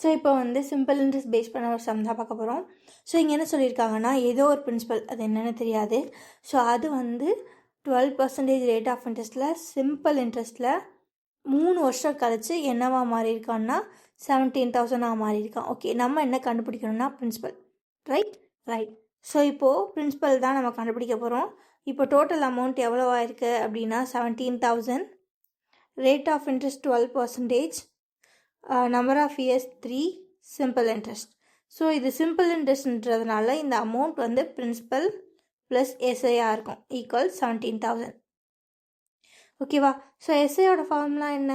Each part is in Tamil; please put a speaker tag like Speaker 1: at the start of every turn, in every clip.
Speaker 1: ஸோ இப்போ வந்து சிம்பிள் இன்ட்ரெஸ்ட் பேஸ் பண்ண ஒரு சம் தான் பார்க்க போகிறோம். ஸோ இங்கே என்ன சொல்லியிருக்காங்கன்னா, ஏதோ ஒரு பிரின்சிபல், அது என்னென்னு தெரியாது. ஸோ அது வந்து 12% ரேட் ஆஃப் இன்ட்ரெஸ்ட்டில் சிம்பிள் இன்ட்ரெஸ்ட்டில் 3 வருஷம் கழித்து என்னவா மாறியிருக்கான்னா 17,000 மாறியிருக்கான். ஓகே, நம்ம என்ன கண்டுபிடிக்கணும்னா பிரின்சிபல். ரைட். ஸோ இப்போது பிரின்சிபல் தான் நம்ம கண்டுபிடிக்க போகிறோம். இப்போ டோட்டல் அமௌண்ட் எவ்வளோ ஆயிருக்கு அப்படின்னா 17,000. Rate of interest 12%. Number of years 3. Simple interest. So இது சிம்பிள் இன்ட்ரெஸ்ட்ன்றதுனால இந்த அமௌண்ட் வந்து பிரின்சிபல் ப்ளஸ் எஸ்ஐயாக இருக்கும், ஈக்குவல் 17,000. ஓகேவா? ஸோ எஸ்ஐயோட ஃபார்முலா என்ன?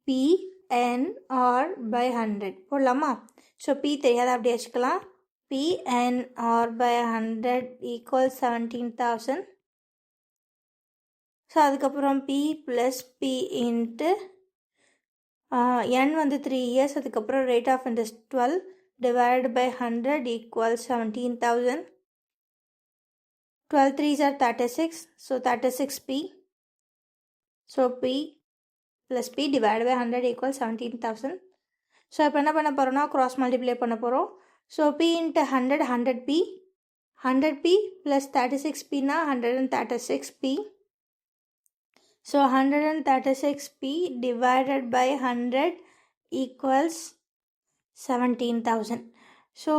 Speaker 1: PNR/100 போடலாமா? ஸோ P தெரியாத அப்படியே வச்சுக்கலாம். PNR/100 equal 17,000. ஸோ அதுக்கப்புறம் P plus P into n வந்து 3 years, அதுக்கப்புறம் rate of interest 12 divided by 100 equals 17,000. 12 3s are 36, so 36P. So P plus P divided by 100 equals 17,000. So இப்போ என்ன பண்ண போகிறோம்னா cross multiply பண்ண போகிறோம். So P into 100 100P, 100P plus 36Pனா 136P. So 136P divided by 100 equals 17,000. So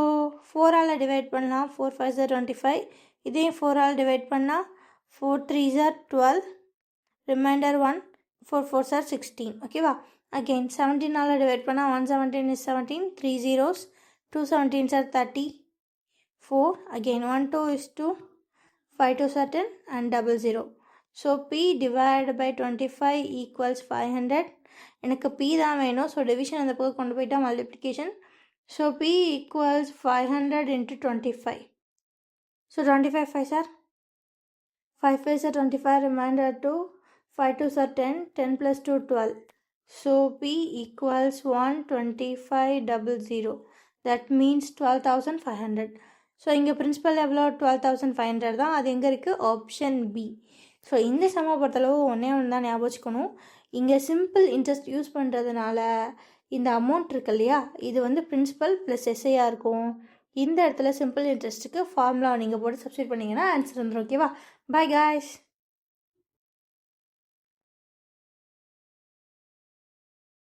Speaker 1: 4 all divide பண்ணலாம். 4 5s are 25. இதையும் 4 ஆல் டிவைட் பண்ணால் 4 3s are 12. Reminder 1. 4 4s are 16. ஓகேவா? அகெயின் 17 ஆல் டிவைட் பண்ணால் 1 17 is 17. 3 zeros. 2 17s are 34. Again 1 2 is 2. 5 2s are 10 and 00. So P divided by 25 equals 500. எனக்கு P தான் வேணும். ஸோ டிவிஷன் அந்த பக்கம் கொண்டு போயிட்டா multiplication. So P equals 500 into 25. So 25 5s are 5 5s are 25. Remainder 2. 5 2s are 10. 10 plus 2 12. So P equals 12500. That means 12,500. So இங்கே பிரின்சிபல் எவ்வளோ? 12,500 தான். அது எங்கே இருக்குது? Option B. ஸோ இந்த சம பொறுத்தளவு ஒன்றே ஒன்று தான் ஞாபகம் வச்சுக்கணும். இங்கே சிம்பிள் இன்ட்ரெஸ்ட் யூஸ் பண்ணுறதுனால இந்த அமௌண்ட் இருக்கு இல்லையா, இது வந்து பிரின்சிபல் ப்ளஸ் எஸ்ஐயாக இருக்கும். இந்த இடத்துல சிம்பிள் இன்ட்ரெஸ்ட்டுக்கு ஃபார்முலா நீங்கள் போட்டு சப்ஸ்டிட் பண்ணிங்கன்னா ஆன்சர் வந்துடும். ஓகேவா? By guys.